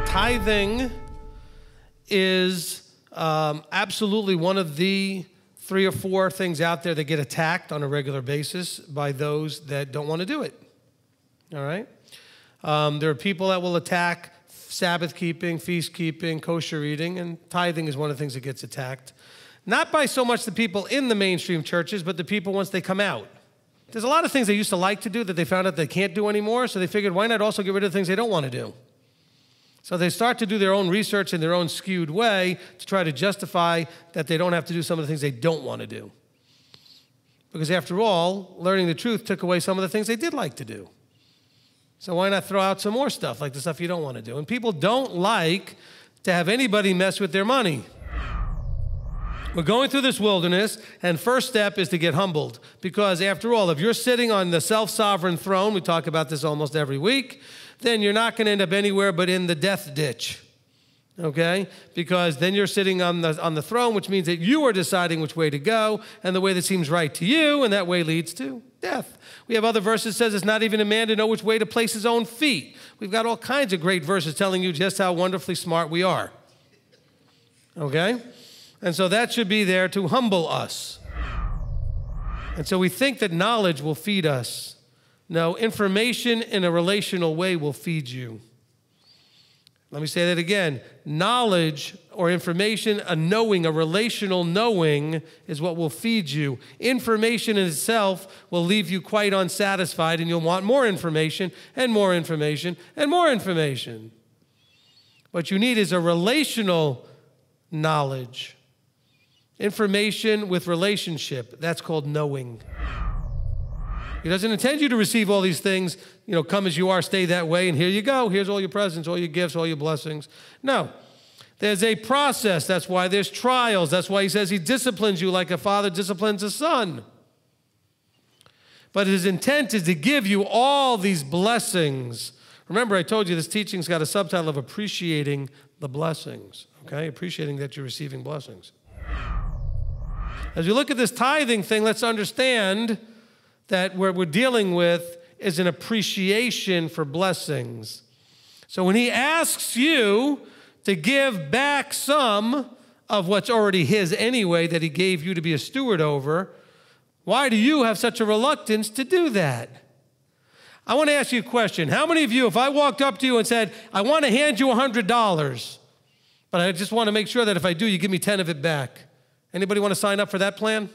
Tithing is absolutely one of the 3 or 4 things out there that get attacked on a regular basis by those that don't want to do it. All right? There are people that will attack Sabbath keeping, feast keeping, kosher eating, and tithing is one of the things that gets attacked. Not by so much the people in the mainstream churches, but the people once they come out. There's a lot of things they used to like to do that they found out they can't do anymore, so they figured, why not also get rid of the things they don't want to do? So they start to do their own research in their own skewed way to try to justify that they don't have to do some of the things they don't want to do. Because after all, learning the truth took away some of the things they did like to do. So why not throw out some more stuff, like the stuff you don't want to do? And people don't like to have anybody mess with their money. We're going through this wilderness, and first step is to get humbled. Because after all, if you're sitting on the self-sovereign throne, we talk about this almost every week, then you're not going to end up anywhere but in the death ditch, okay? Because then you're sitting on the throne, which means that you are deciding which way to go and the way that seems right to you, and that way leads to death. We have other verses that says it's not even a man to know which way to place his own feet. We've got all kinds of great verses telling you just how wonderfully smart we are, okay? And so that should be there to humble us. And so we think that knowledge will feed us. No, information in a relational way will feed you. Let me say that again. Knowledge or information, a knowing, a relational knowing is what will feed you. Information in itself will leave you quite unsatisfied, and you'll want more information and more information and more information. What you need is a relational knowledge. Information with relationship, that's called knowing. He doesn't intend you to receive all these things, come as you are, stay that way, and here you go. Here's all your presents, all your gifts, all your blessings. No. There's a process. That's why there's trials. That's why he says he disciplines you like a father disciplines a son. But his intent is to give you all these blessings. Remember, I told you this teaching's got a subtitle of appreciating the blessings, okay? Appreciating that you're receiving blessings. As we look at this tithing thing, let's understand that what we're dealing with is an appreciation for blessings. So when he asks you to give back some of what's already his anyway that he gave you to be a steward over, why do you have such a reluctance to do that? I want to ask you a question. How many of you, if I walked up to you and said, I want to hand you $100, but I just want to make sure that if I do, you give me 10 of it back. Anybody want to sign up for that plan?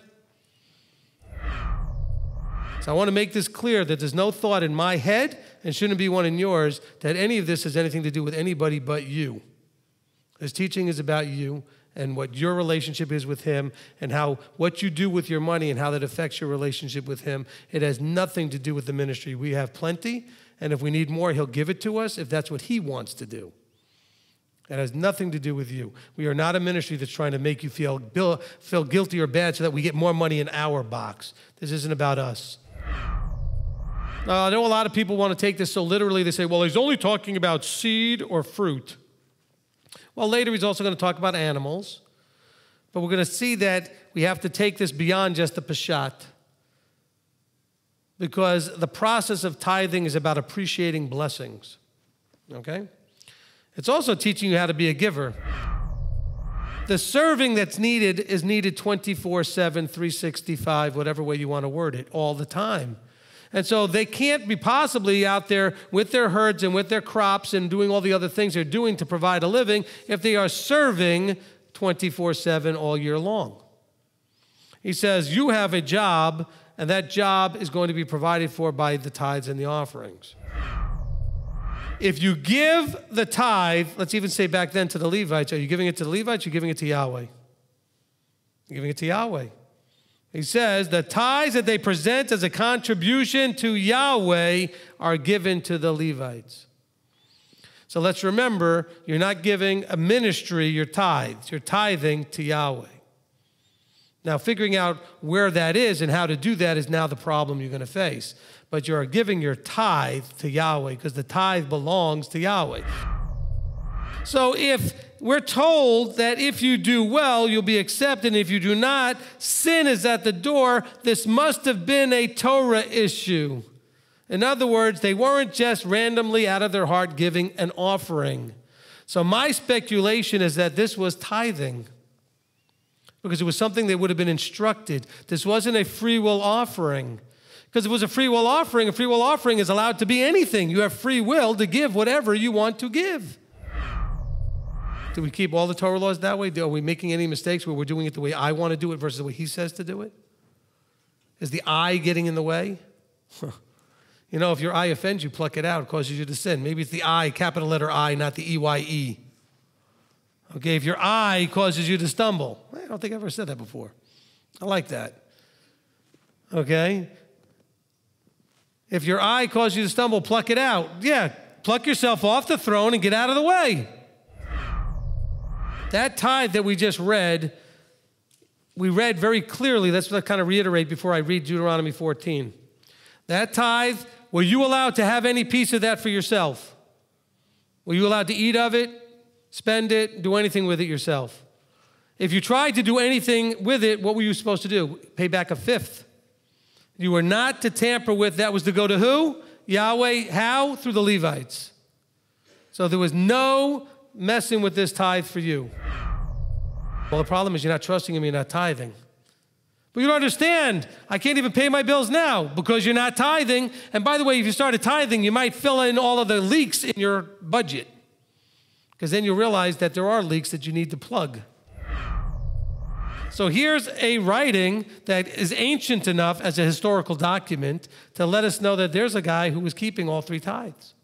So I want to make this clear that there's no thought in my head, and shouldn't be one in yours, that any of this has anything to do with anybody but you. This teaching is about you and what your relationship is with him and how what you do with your money and how that affects your relationship with him. It has nothing to do with the ministry. We have plenty, and if we need more, he'll give it to us if that's what he wants to do. It has nothing to do with you. We are not a ministry that's trying to make you feel guilty or bad so that we get more money in our box. This isn't about us. I know a lot of people want to take this so literally. They say, well, he's only talking about seed or fruit. Well, later he's also going to talk about animals. But we're going to see that we have to take this beyond just the peshat. Because the process of tithing is about appreciating blessings. Okay? It's also teaching you how to be a giver. The serving that's needed is needed 24/7, 365, whatever way you want to word it, all the time. And so they can't be possibly out there with their herds and with their crops and doing all the other things they're doing to provide a living if they are serving 24/7 all year long. He says, you have a job, and that job is going to be provided for by the tithes and the offerings. If you give the tithe, let's even say back then to the Levites, are you giving it to the Levites or are you giving it to Yahweh? You're giving it to Yahweh. He says the tithes that they present as a contribution to Yahweh are given to the Levites. So let's remember, you're not giving a ministry your tithes. You're tithing to Yahweh. Now, figuring out where that is and how to do that is now the problem you're going to face. But you're giving your tithe to Yahweh because the tithe belongs to Yahweh. So if we're told that if you do well, you'll be accepted. And if you do not, sin is at the door. This must have been a Torah issue. In other words, they weren't just randomly out of their heart giving an offering. So my speculation is that this was tithing, because it was something they would have been instructed. This wasn't a free will offering. Because if it was a free will offering is allowed to be anything. You have free will to give whatever you want to give. Do we keep all the Torah laws that way? Are we making any mistakes where we're doing it the way I want to do it versus the way he says to do it? Is the I getting in the way? You know, if your eye offends you, pluck it out. It causes you to sin. Maybe it's the I, capital letter I, not the E-Y-E. Okay, if your eye causes you to stumble. I don't think I've ever said that before. I like that. Okay? If your eye causes you to stumble, pluck it out. Yeah, pluck yourself off the throne and get out of the way. That tithe that we just read, we read very clearly. That's what I kind of reiterate before I read Deuteronomy 14. That tithe, were you allowed to have any piece of that for yourself? Were you allowed to eat of it, spend it, do anything with it yourself? If you tried to do anything with it, what were you supposed to do? Pay back a fifth. You were not to tamper with. That was to go to who? Yahweh. How? Through the Levites. So there was no messing with this tithe for you. Well, the problem is you're not trusting him, you're not tithing. But you don't understand. I can't even pay my bills now because you're not tithing. And by the way, if you started tithing, you might fill in all of the leaks in your budget, because then you'll realize that there are leaks that you need to plug. So here's a writing that is ancient enough as a historical document to let us know that there's a guy who was keeping all three tithes.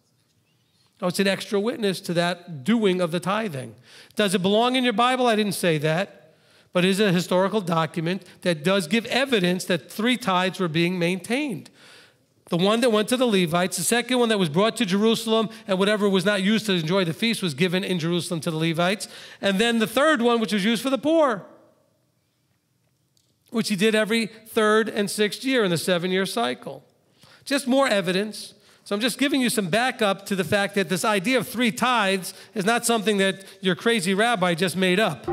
Oh, it's an extra witness to that doing of the tithing. Does it belong in your Bible? I didn't say that. But it is a historical document that does give evidence that three tithes were being maintained. The one that went to the Levites, the second one that was brought to Jerusalem, and whatever was not used to enjoy the feast was given in Jerusalem to the Levites. And then the third one, which was used for the poor, which he did every third and sixth year in the 7-year cycle. Just more evidence. So I'm just giving you some backup to the fact that this idea of three tithes is not something that your crazy rabbi just made up.